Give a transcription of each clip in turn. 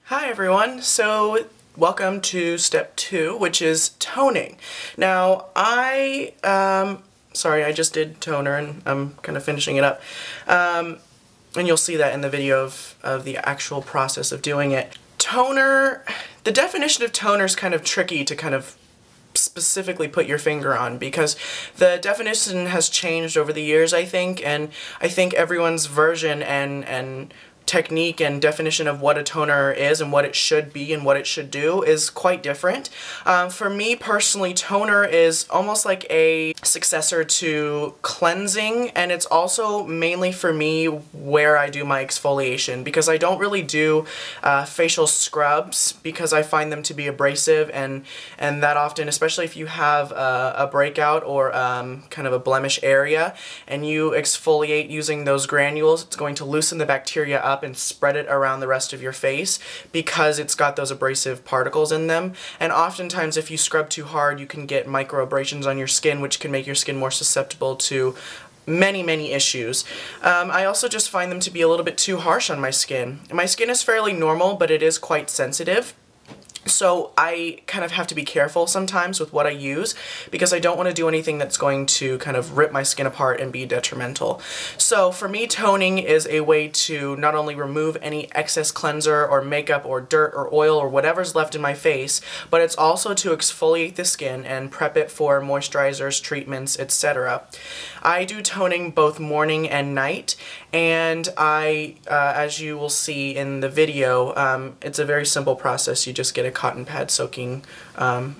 Hi everyone, so welcome to step 2, which is toning. Now sorry, I just did toner and I'm kind of finishing it up. And you'll see that in the video of the actual process of doing it. Toner, the definition of toner is kind of tricky to kind of specifically put your finger on because the definition has changed over the years, I think, and I think everyone's version and technique and definition of what a toner is and what it should be and what it should do is quite different. For me personally, toner is almost like a successor to cleansing, and it's also mainly for me where I do my exfoliation, because I don't really do facial scrubs because I find them to be abrasive, and that often, especially if you have a breakout or kind of a blemish area and you exfoliate using those granules, it's going to loosen the bacteria up and spread it around the rest of your face because it's got those abrasive particles in them. And oftentimes if you scrub too hard, you can get microabrasions on your skin, which can make your skin more susceptible to many issues. I also just find them to be a little bit too harsh on my skin. My skin is fairly normal, but it is quite sensitive. So I kind of have to be careful sometimes with what I use because I don't want to do anything that's going to kind of rip my skin apart and be detrimental. So for me, toning is a way to not only remove any excess cleanser or makeup or dirt or oil or whatever's left in my face, but it's also to exfoliate the skin and prep it for moisturizers, treatments, etc. I do toning both morning and night, and as you will see in the video, it's a very simple process. You just get a cotton pad soaking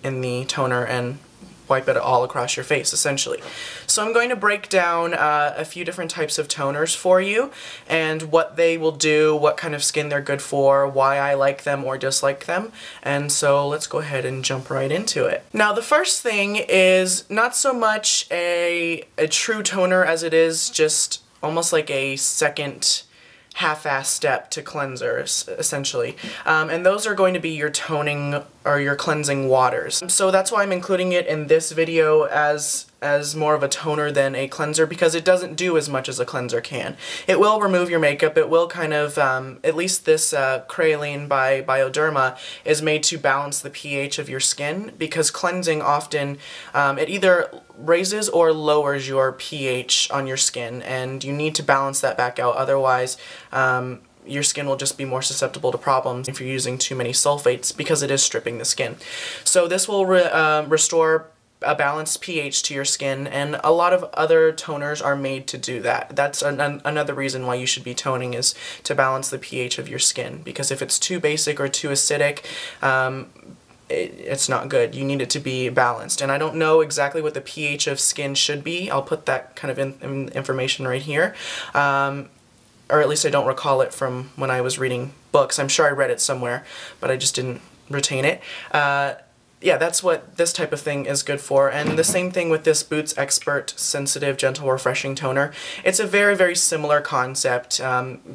in the toner and wipe it all across your face, essentially. So I'm going to break down a few different types of toners for you and what they will do, what kind of skin they're good for, why I like them or dislike them, and so let's go ahead and jump right into it. Now the first thing is not so much a true toner as it is just almost like a second half-ass step to cleansers, essentially. And those are going to be your toning or your cleansing waters. So that's why I'm including it in this video as more of a toner than a cleanser, because it doesn't do as much as a cleanser can. It will remove your makeup, it will kind of, at least this Creolane by Bioderma is made to balance the pH of your skin, because cleansing often, it either raises or lowers your pH on your skin, and you need to balance that back out, otherwise your skin will just be more susceptible to problems if you're using too many sulfates, because it is stripping the skin. So this will restore a balanced pH to your skin, and a lot of other toners are made to do that. That's another reason why you should be toning, is to balance the pH of your skin, because if it's too basic or too acidic, it's not good. You need it to be balanced. And I don't know exactly what the pH of skin should be. I'll put that kind of information right here. Or at least I don't recall it from when I was reading books. I'm sure I read it somewhere, but I just didn't retain it. Yeah, that's what this type of thing is good for. And the same thing with this Boots Expert Sensitive Gentle Refreshing Toner. It's a very similar concept.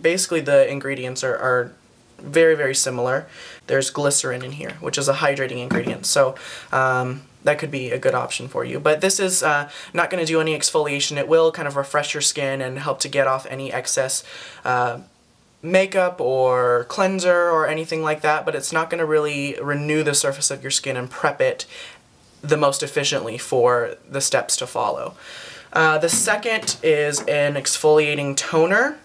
Basically the ingredients are very similar. There's glycerin in here, which is a hydrating ingredient, so that could be a good option for you. But this is not going to do any exfoliation. It will kind of refresh your skin and help to get off any excess makeup or cleanser or anything like that, but it's not going to really renew the surface of your skin and prep it the most efficiently for the steps to follow. The second is an exfoliating toner.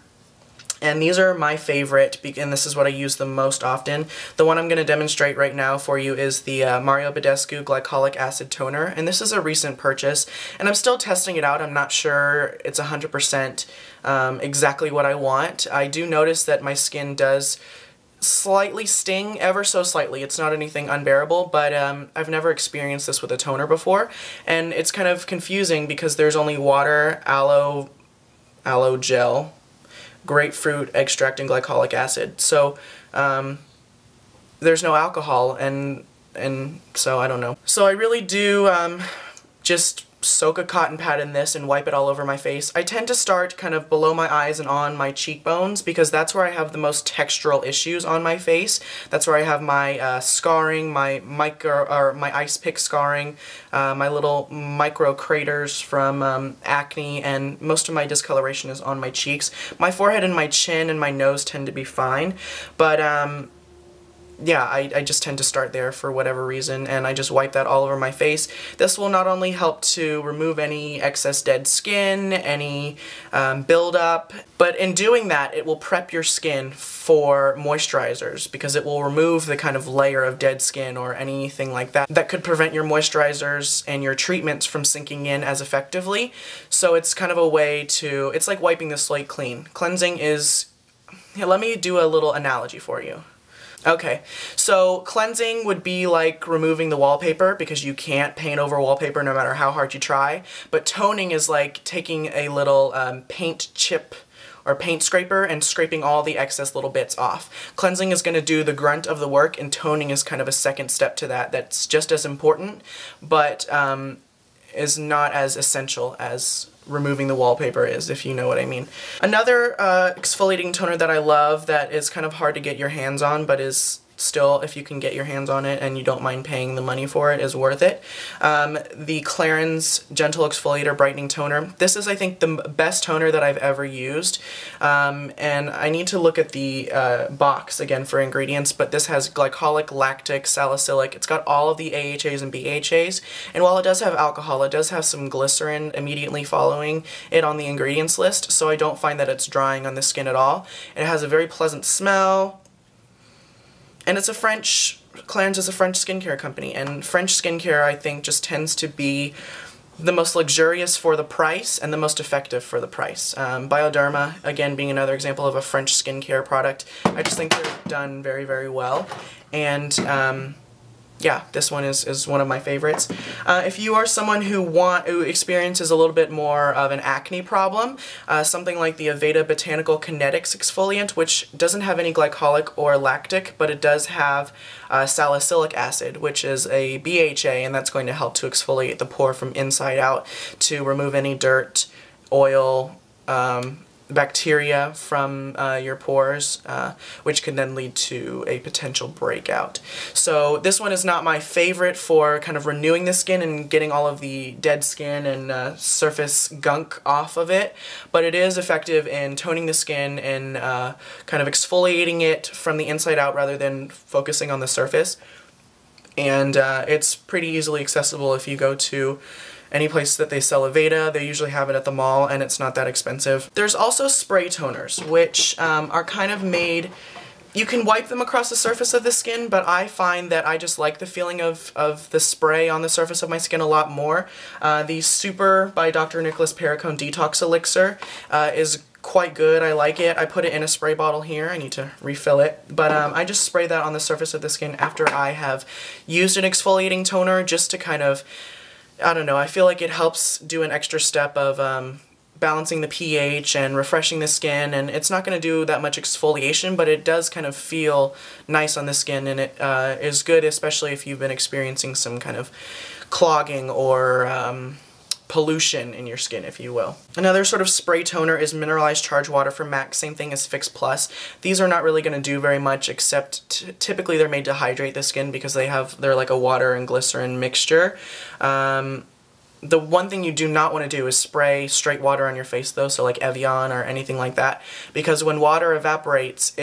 And these are my favorite, and this is what I use the most often. The one I'm going to demonstrate right now for you is the Mario Badescu Glycolic Acid Toner, and this is a recent purchase, and I'm still testing it out. I'm not sure it's 100% exactly what I want. I do notice that my skin does slightly sting, ever so slightly. It's not anything unbearable, but I've never experienced this with a toner before, and it's kind of confusing because there's only water, aloe gel, grapefruit extract, and glycolic acid. So there's no alcohol, and so I don't know. So I really do just soak a cotton pad in this and wipe it all over my face. I tend to start kind of below my eyes and on my cheekbones because that's where I have the most textural issues on my face. That's where I have my scarring, my ice pick scarring, my little micro craters from acne, and most of my discoloration is on my cheeks. My forehead and my chin and my nose tend to be fine, but yeah, I just tend to start there for whatever reason, and I just wipe that all over my face. This will not only help to remove any excess dead skin, any buildup, but in doing that, it will prep your skin for moisturizers, because it will remove the kind of layer of dead skin or anything like that that could prevent your moisturizers and your treatments from sinking in as effectively. So it's kind of a way to, it's like wiping the slate clean. Cleansing is, here, let me do a little analogy for you. Okay, so cleansing would be like removing the wallpaper, because you can't paint over wallpaper no matter how hard you try, but toning is like taking a little paint chip or paint scraper and scraping all the excess little bits off. Cleansing is going to do the grunt of the work, and toning is kind of a second step to that that's just as important, but is not as essential as removing the wallpaper is, if you know what I mean. Another exfoliating toner that I love that is kind of hard to get your hands on, but is still, if you can get your hands on it and you don't mind paying the money for it, is worth it. The Clarins Gentle Exfoliator Brightening Toner. This is, I think, the best toner that I've ever used. And I need to look at the box again for ingredients, but this has glycolic, lactic, salicylic. It's got all of the AHAs and BHAs, and while it does have alcohol, it does have some glycerin immediately following it on the ingredients list, so I don't find that it's drying on the skin at all. It has a very pleasant smell. And it's a Clarins is a French skincare company, and French skincare, I think, just tends to be the most luxurious for the price and the most effective for the price. Bioderma, again, being another example of a French skincare product, I just think they're done very, very well. And yeah, this one is one of my favorites. If you are someone who experiences a little bit more of an acne problem, something like the Aveda Botanical Kinetics exfoliant, which doesn't have any glycolic or lactic, but it does have salicylic acid, which is a BHA, and that's going to help to exfoliate the pore from inside out to remove any dirt, oil, bacteria from your pores, which can then lead to a potential breakout. So this one is not my favorite for kind of renewing the skin and getting all of the dead skin and surface gunk off of it, but it is effective in toning the skin and kind of exfoliating it from the inside out rather than focusing on the surface. And it's pretty easily accessible if you go to any place that they sell Aveda. They usually have it at the mall, and it's not that expensive. There's also spray toners, which are kind of made, you can wipe them across the surface of the skin, but I find that I just like the feeling of the spray on the surface of my skin a lot more. The Super by Dr. Nicholas Perricone Detox Elixir is quite good. I like it. I put it in a spray bottle here. I need to refill it. But I just spray that on the surface of the skin after I have used an exfoliating toner, just to kind of, I don't know, I feel like it helps do an extra step of balancing the pH and refreshing the skin, and it's not going to do that much exfoliation, but it does kind of feel nice on the skin, and it is good, especially if you've been experiencing some kind of clogging or pollution in your skin, if you will. Another sort of spray toner is Mineralized Charge Water from MAC, same thing as Fix Plus. These are not really going to do very much, except typically they're made to hydrate the skin because they're like a water and glycerin mixture. The one thing you do not want to do is spray straight water on your face though, so like Evian or anything like that, because when water evaporates,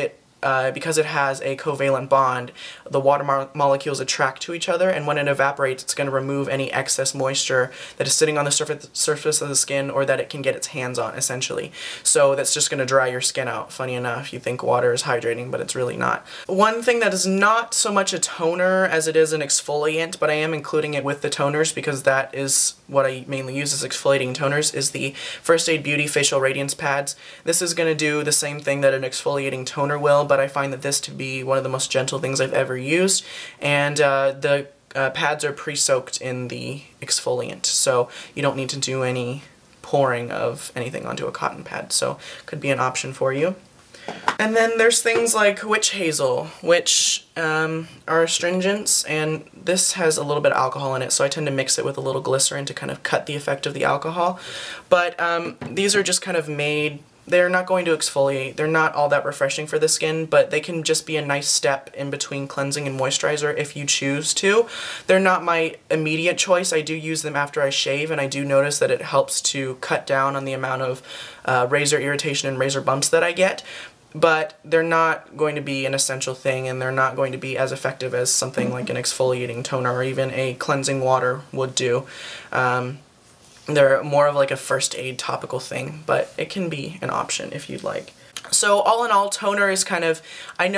because it has a covalent bond, the water molecules attract to each other, and when it evaporates, it's going to remove any excess moisture that is sitting on the surface of the skin, or that it can get its hands on, essentially. So that's just going to dry your skin out. Funny enough, you think water is hydrating, but it's really not. One thing that is not so much a toner as it is an exfoliant, but I am including it with the toners because that is what I mainly use as exfoliating toners, is the First Aid Beauty Facial Radiance Pads. This is going to do the same thing that an exfoliating toner will, but I find that this to be one of the most gentle things I've ever used, and the pads are pre-soaked in the exfoliant, so you don't need to do any pouring of anything onto a cotton pad, so could be an option for you. And then there's things like witch hazel, which are astringents, and this has a little bit of alcohol in it, so I tend to mix it with a little glycerin to kind of cut the effect of the alcohol. But these are just kind of made, they're not going to exfoliate, they're not all that refreshing for the skin, but they can just be a nice step in between cleansing and moisturizer if you choose to. They're not my immediate choice. I do use them after I shave, and I do notice that it helps to cut down on the amount of razor irritation and razor bumps that I get. but they're not going to be an essential thing, and they're not going to be as effective as something like an exfoliating toner or even a cleansing water would do. They're more of like a first aid topical thing, but it can be an option if you'd like. So all in all, toner is kind of, I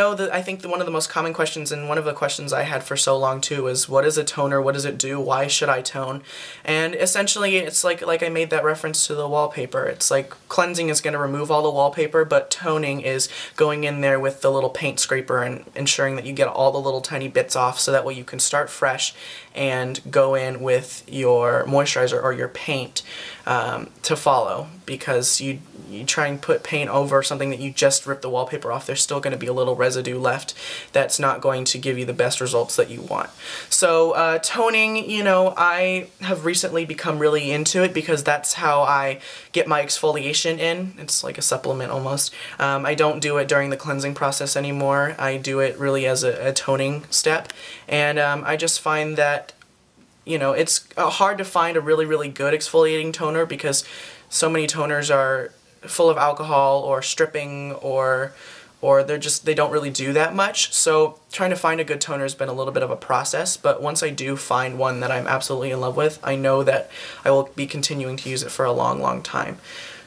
think one of the most common questions, and one of the questions I had for so long too, is what is a toner, what does it do, why should I tone? And essentially it's like I made that reference to the wallpaper. It's like cleansing is going to remove all the wallpaper, but toning is going in there with the little paint scraper and ensuring that you get all the little tiny bits off, so that way you can start fresh and go in with your moisturizer or your paint to follow. Because you try and put paint over something that you just ripped the wallpaper off, there's still going to be a little residue left that's not going to give you the best results that you want. So toning, you know, I have recently become really into it because that's how I get my exfoliation in. It's like a supplement almost. I don't do it during the cleansing process anymore. I do it really as a toning step, and I just find that, you know, it's hard to find a really, really good exfoliating toner because so many toners are full of alcohol or stripping, or they don't really do that much. So trying to find a good toner has been a little bit of a process, but once I do find one that I'm absolutely in love with, I know that I will be continuing to use it for a long, long time.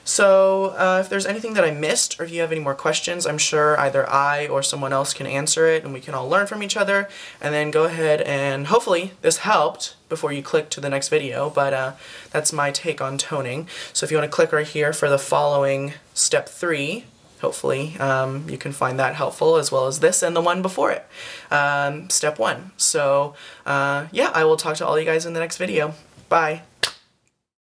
So if there's anything that I missed, or if you have any more questions, I'm sure either I or someone else can answer it, and we can all learn from each other, and then go ahead and hopefully this helped before you click to the next video, but that's my take on toning. So if you want to click right here for the following step 3, hopefully you can find that helpful, as well as this and the one before it, step 1. So yeah, I will talk to all you guys in the next video. Bye.